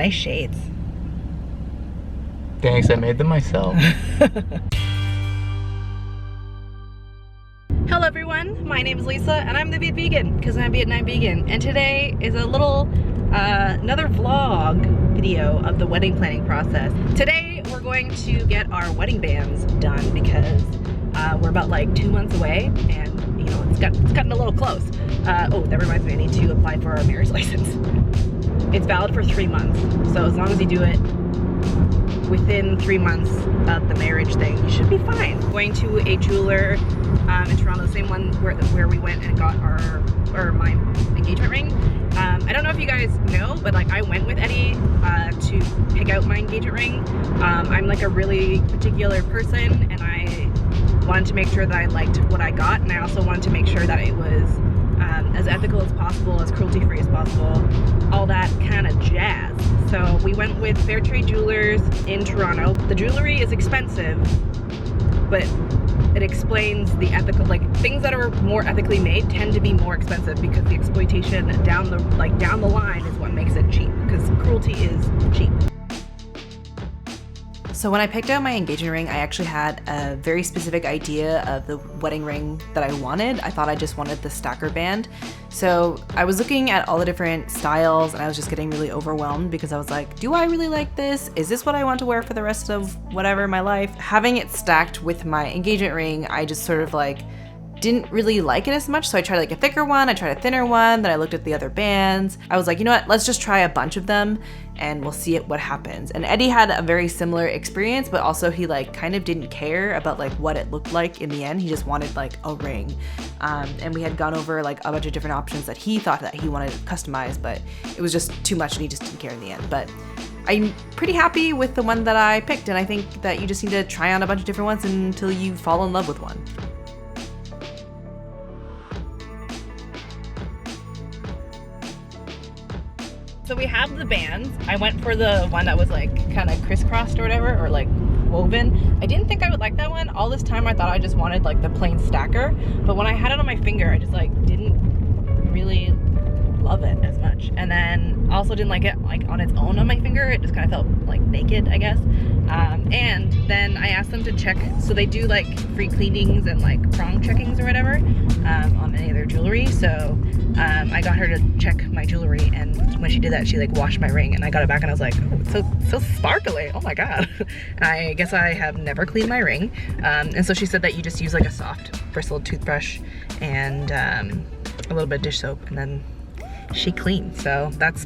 Nice shades. Thanks, I made them myself. Hello everyone, my name is Lisa and I'm the Viet Vegan because I'm Vietnam vegan, and today is a little another vlog video of the wedding planning process. Today we're going to get our wedding bands done because we're about like 2 months away, and you know it's gotten a little close. Oh, that reminds me, I need to apply for our marriage license. It's valid for 3 months, so as long as you do it within 3 months of the marriage thing, you should be fine. Going to a jeweler in Toronto, the same one where we went and got my engagement ring. I don't know if you guys know, but like I went with Eddie to pick out my engagement ring. I'm like a really particular person, and I wanted to make sure that I liked what I got, and I also wanted to make sure that it was as ethical as possible, as cruelty-free as possible, all that kind of jazz. So we went with Fair Trade Jewelers in Toronto. The jewelry is expensive, but it explains the ethical, like things that are more ethically made tend to be more expensive because the exploitation down the line is what makes it cheap, because cruelty is cheap. So when I picked out my engagement ring, I actually had a very specific idea of the wedding ring that I wanted. I thought I just wanted the stacker band. So I was looking at all the different styles and I was just getting really overwhelmed because I was like, do I really like this? Is this what I want to wear for the rest of whatever my life? Having it stacked with my engagement ring, I just sort of like didn't really like it as much. So I tried like a thicker one, I tried a thinner one, then I looked at the other bands. I was like, you know what, let's just try a bunch of them and we'll see what happens. And Eddie had a very similar experience, but also he like kind of didn't care about like what it looked like in the end. He just wanted like a ring. And we had gone over like a bunch of different options that he thought that he wanted to customize, but it was just too much and he just didn't care in the end. But I'm pretty happy with the one that I picked, and I think that you just need to try on a bunch of different ones until you fall in love with one. So we have the bands. I went for the one that was like kind of crisscrossed or whatever, or like woven. I didn't think I would like that one. All this time I thought I just wanted like the plain stacker, but when I had it on my finger, I just like didn't really love it as much. And then also didn't like it like on its own on my finger. It just kind of felt like naked, I guess. And then I asked them to check, so they do like free cleanings and like prong checkings or whatever on any of their jewelry. So I got her to check my jewelry, and when she did that, she like washed my ring, and I got it back and I was like, oh, it's so sparkly, oh my god. And I guess I have never cleaned my ring. And so she said that you just use like a soft bristled toothbrush and a little bit of dish soap, and then she cleaned. So that's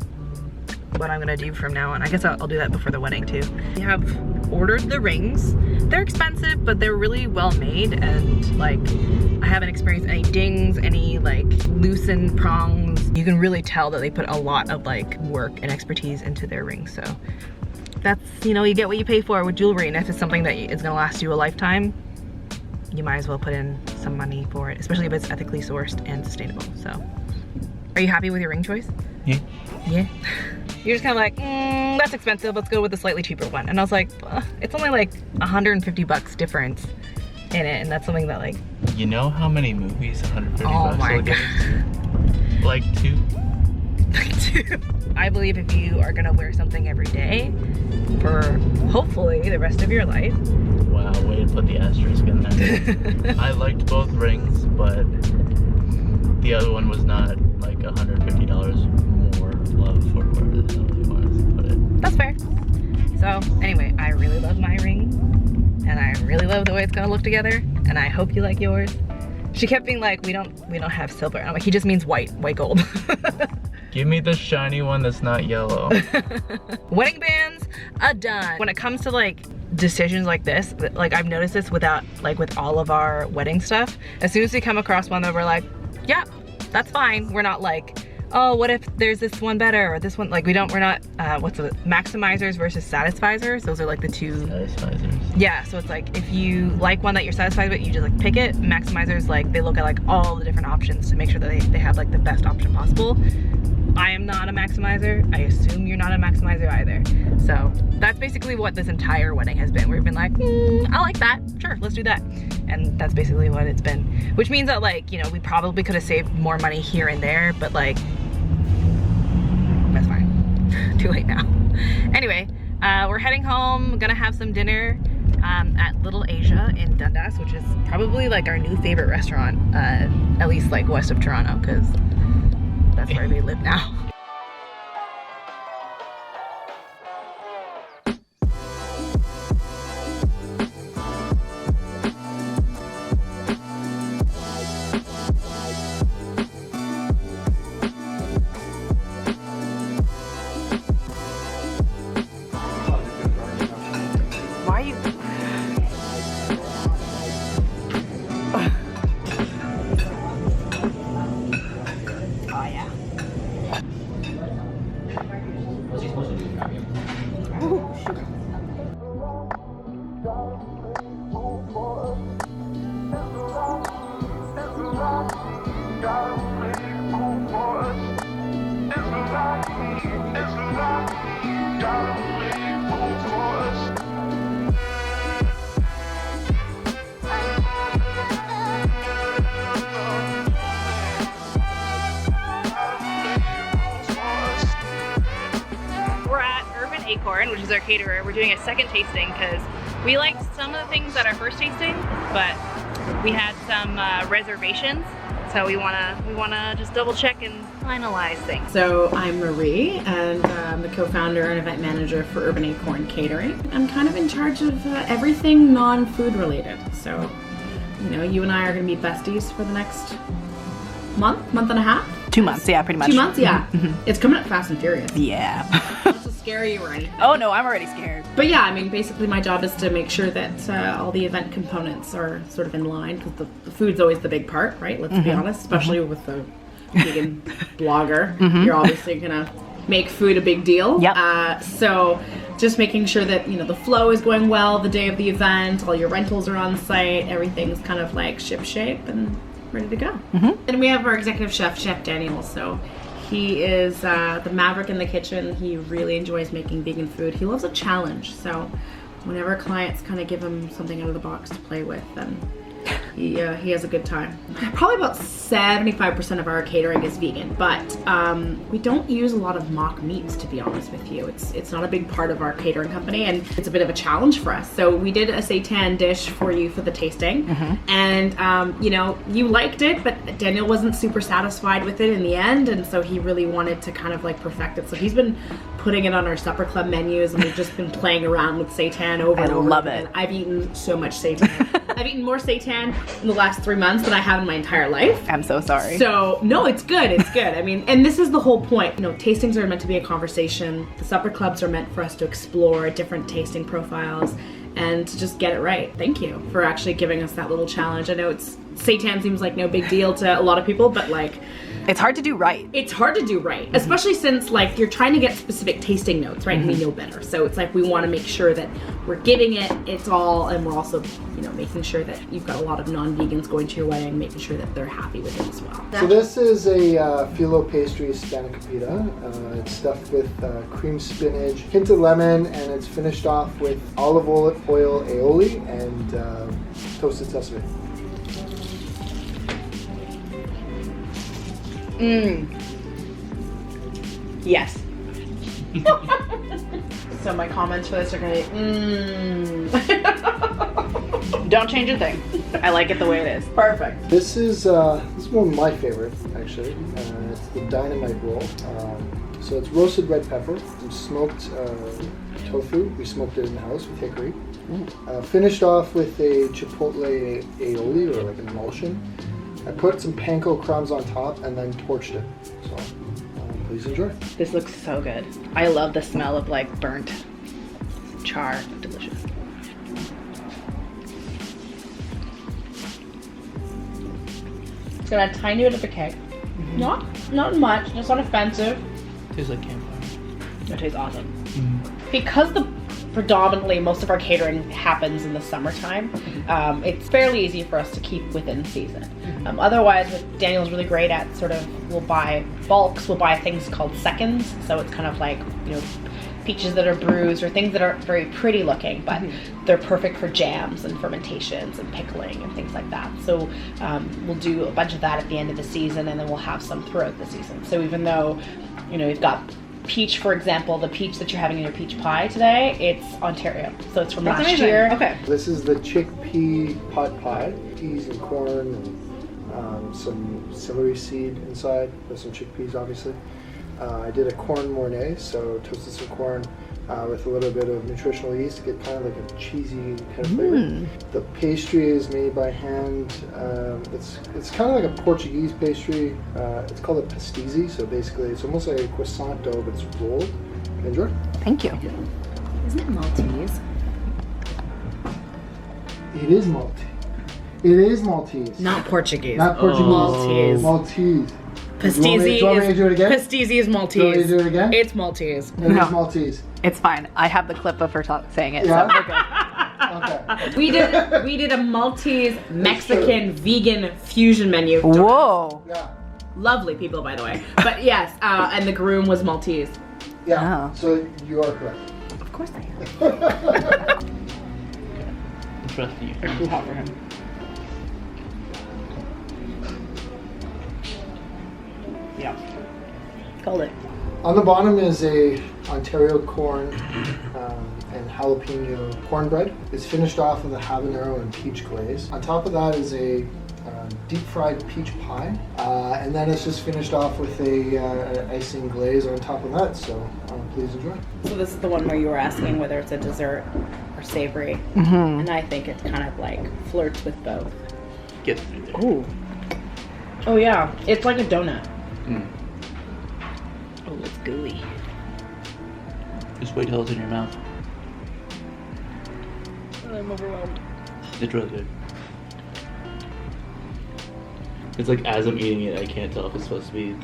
what I'm gonna do from now on. I guess I'll do that before the wedding too. We have ordered the rings. They're expensive, but they're really well made, and like I haven't experienced any dings, any like loosened prongs. You can really tell that they put a lot of like work and expertise into their rings. So that's, you know, you get what you pay for with jewelry, and if it's something that is gonna last you a lifetime, you might as well put in some money for it, especially if it's ethically sourced and sustainable. So are you happy with your ring choice? Yeah. Yeah. You're just kind of like, that's expensive, let's go with a slightly cheaper one. And I was like, it's only like 150 bucks difference in it, and that's something that like... You know how many movies 150 oh bucks my will get? god. Like 2? Like 2. I believe if you are gonna wear something every day for hopefully the rest of your life. Wow, way to put the asterisk in there. I liked both rings, but the other one was not like $150 more love for whatever the hell you want to put it. That's fair. So anyway, I really love my ring, and I really love the way it's gonna look together, and I hope you like yours. She kept being like, we don't have silver. And I'm like, he just means white gold. Give me the shiny one that's not yellow. Wedding bands are done. When it comes to like decisions like this, like I've noticed this with all of our wedding stuff. As soon as we come across one that we're like, yeah, that's fine. We're not like, oh, what if there's this one better or this one, like we're not, what's it, maximizers versus satisficers. Those are like the two. Satisficers. Yeah, so it's like if you like one that you're satisfied with, you just like pick it. Maximizers, like they look at like all the different options to make sure that they have like the best option possible. I am not a maximizer. I assume you're not a maximizer either. So that's basically what this entire wedding has been. We've been like, I like that. Sure, let's do that. And that's basically what it's been. Which means that like, you know, we probably could have saved more money here and there, but like, that's fine. too late now. Anyway, we're heading home, gonna have some dinner at Little Asia in Dundas, which is probably like our new favorite restaurant, at least like west of Toronto, because that's where we live now. Why are you? Oh yeah. What's he supposed to do? Grab you? Oh, shoot. We're at Urban Acorn, which is our caterer. We're doing a second tasting because we liked some of the things at our first tasting, but we had some reservations. So we wanna just double check and finalize things. So I'm Marie, and I'm the co-founder and event manager for Urban Acorn Catering. I'm kind of in charge of everything non-food related. So, you know, you and I are gonna be besties for the next month and a half. 2 months, yeah, pretty much. 2 months, yeah. It's coming up fast and furious. Yeah. Not to scare you or anything. Oh no, I'm already scared. But yeah, I mean, basically my job is to make sure that all the event components are sort of in line, because the food's always the big part, right? Let's be honest, especially with the vegan blogger. You're obviously gonna make food a big deal. Yep. So just making sure that, you know, the flow is going well the day of the event, all your rentals are on site, everything's kind of like ship shape and ready to go. And we have our executive chef, Chef Daniel. So he is the maverick in the kitchen. He really enjoys making vegan food. He loves a challenge. So whenever clients kind of give him something out of the box to play with, then he has a good time. Probably about 75% of our catering is vegan, but we don't use a lot of mock meats, to be honest with you. It's not a big part of our catering company, and it's a bit of a challenge for us. So we did a seitan dish for you for the tasting, and you know, you liked it, but Daniel wasn't super satisfied with it in the end, and so he really wanted to kind of like perfect it. So he's been putting it on our supper club menus, and we've just been playing around with seitan over and over. I love it. I've eaten so much seitan. I've eaten more seitan in the last 3 months than I have in my entire life. I'm so sorry. So, no, it's good, it's good. I mean, and this is the whole point. You know, tastings are meant to be a conversation. The supper clubs are meant for us to explore different tasting profiles and to just get it right. Thank you for actually giving us that little challenge. I know seitan seems like no big deal to a lot of people, but like, it's hard to do right. It's hard to do right, especially since like you're trying to get specific tasting notes, right? And we know better. So it's like we want to make sure that we're giving it's all, and we're also, you know, making sure that you've got a lot of non-vegans going to your wedding, making sure that they're happy with it as well. So this is a phyllo pastry spanakopita. It's stuffed with cream spinach, hint of lemon, and it's finished off with olive oil aioli and toasted sesame. Yes. So my comments for this are gonna be Don't change a thing. I like it the way it is. Perfect. This is one of my favorites, actually. It's the dynamite roll. So it's roasted red pepper, some smoked tofu. We smoked it in the house with hickory. Finished off with a chipotle aioli, or like an emulsion. I put some panko crumbs on top and then torched it. So please enjoy. This looks so good. I love the smell of like burnt char. Delicious. It's got a tiny bit of a kick. Not much, just not offensive. Tastes like campfire. That tastes awesome. Because predominantly most of our catering happens in the summertime, it's fairly easy for us to keep within season. Otherwise, what Daniel's really great at, sort of, we'll buy bulks, we'll buy things called seconds. So it's kind of like, you know, peaches that are bruised or things that are very pretty looking, but they're perfect for jams and fermentations and pickling and things like that. So we'll do a bunch of that at the end of the season, and then we'll have some throughout the season. So even though, you know, we've got peach, for example, the peach that you're having in your peach pie today, it's Ontario. So it's from That's last amazing. year. Okay. This is the chickpea pot pie. Peas and corn and some celery seed inside. There's some chickpeas, obviously. I did a corn mornay, so toasted some corn with a little bit of nutritional yeast to get kind of like a cheesy kind of flavor. The pastry is made by hand. It's kind of like a Portuguese pastry. It's called a pastéis, so basically it's almost like a croissant dough, but it's rolled. Enjoy. Thank you. Isn't it Maltese? It is Maltese. It is Maltese. Not Portuguese. Not Portuguese. Maltese. Maltese. Pastéis Do you want me to do it again? Pastéis is Maltese. Do you want me to do it again? It's Maltese. It is Maltese. It's fine. I have the clip of her saying it. Yeah? So we're good. Okay. We did a Maltese Mexican vegan fusion menu. Whoa. Yeah. Lovely people, by the way. But yes, and the groom was Maltese. Yeah. Oh. So you are correct. Of course I am. Trust you. Too hot for him. Yeah. Called it. On the bottom is a Ontario corn and jalapeno cornbread. It's finished off with a habanero and peach glaze. On top of that is a deep fried peach pie, and then it's just finished off with a icing glaze on top of that. So please enjoy. So this is the one where you were asking whether it's a dessert or savory, and I think it kind of like flirts with both. Get through there. Ooh. Oh yeah, it's like a donut. Oh, it's gooey. Just wait till it's in your mouth. I'm overwhelmed. It's really good. It's like as I'm eating it, I can't tell if it's supposed to be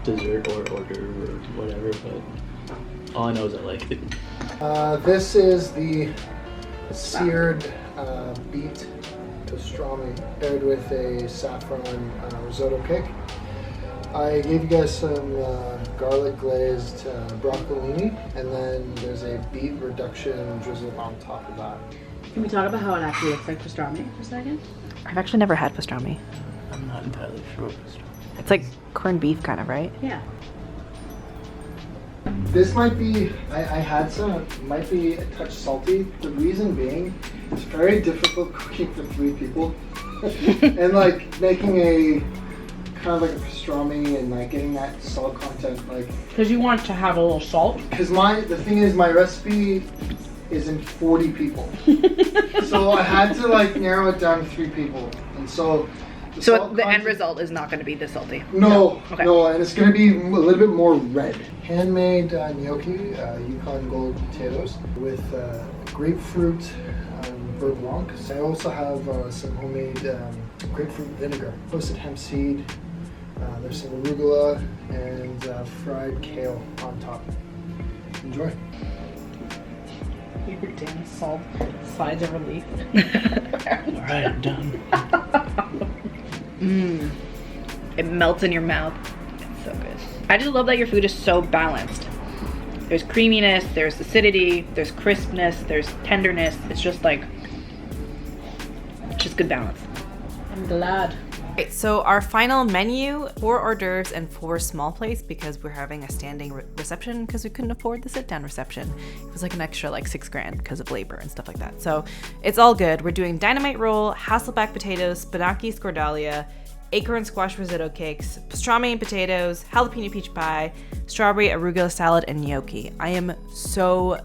dessert or hors d'oeuvre or whatever, but all I know is I like it. This is the seared beet pastrami paired with a saffron risotto cake. I gave you guys some garlic glazed broccolini, and then there's a beet reduction drizzled on top of that. Can we talk about how it actually looks like pastrami for a second? I've actually never had pastrami. I'm not entirely sure what it's. It's like corned beef kind of, right? Yeah. This might be, I had some, might be a touch salty. The reason being, it's very difficult cooking for 3 people. And like making a kind of like a pastrami and like getting that salt content, like. Because you want to have a little salt. Because the thing is, my recipe is in 40 people. So I had to like narrow it down to 3 people. And so The end result is not going to be this salty. No, Okay. no, and it's going to be a little bit more red. Handmade gnocchi, Yukon Gold potatoes with grapefruit beurre blanc. I also have some homemade grapefruit vinegar, roasted hemp seed. There's some arugula and fried kale on top. Enjoy. Your damn salt sides of relief. Alright, I'm done. It melts in your mouth. It's so good. I just love that your food is so balanced. There's creaminess, there's acidity, there's crispness, there's tenderness. It's just like, just good balance. I'm glad. Right, so our final menu, 4 hors d'oeuvres and 4 small plates because we're having a standing reception because we couldn't afford the sit-down reception. It was like an extra like $6,000 because of labor and stuff like that. So it's all good. We're doing dynamite roll, Hasselback potatoes, spinacci scordalia, acorn squash risotto cakes, pastrami and potatoes, jalapeno peach pie, strawberry arugula salad, and gnocchi. I am so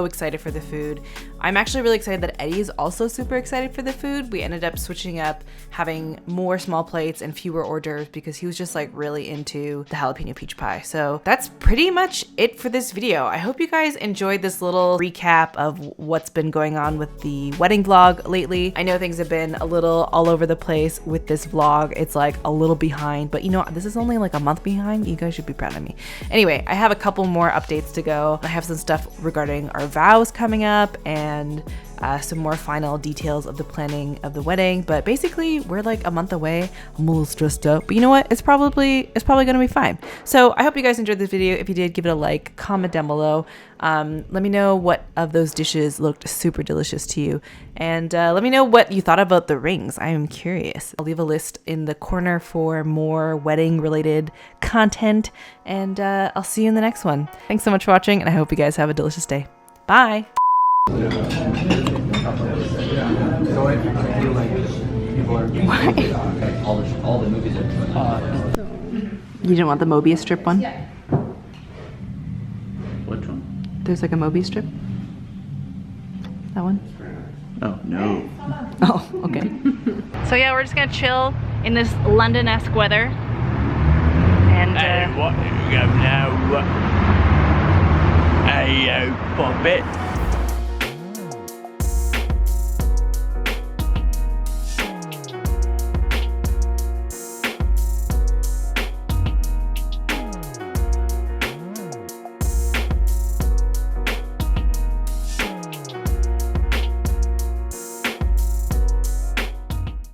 excited for the food. I'm actually really excited that Eddie is also super excited for the food. We ended up switching up, having more small plates and fewer hors d'oeuvres because he was just like really into the jalapeno peach pie. So that's pretty much it for this video. I hope you guys enjoyed this little recap of what's been going on with the wedding vlog lately. I know things have been a little all over the place with this vlog. It's like a little behind, but you know, this is only like a month behind. You guys should be proud of me. Anyway, I have a couple more updates to go. I have some stuff regarding our vows coming up and some more final details of the planning of the wedding. But basically, we're like a month away. I'm a little stressed out, but you know what? It's probably gonna be fine. So I hope you guys enjoyed this video. If you did, give it a like, comment down below. Let me know what of those dishes looked super delicious to you, and let me know what you thought about the rings. I am curious. I'll leave a list in the corner for more wedding related content, and I'll see you in the next one. Thanks so much for watching, and I hope you guys have a delicious day. Bye. All the movies are. You didn't want the Mobius strip one? Which one? There's like a Mobius strip. That one? Oh, no. Oh, okay. So yeah, we're just gonna chill in this London-esque weather. And What do you go now? Hey, pop it.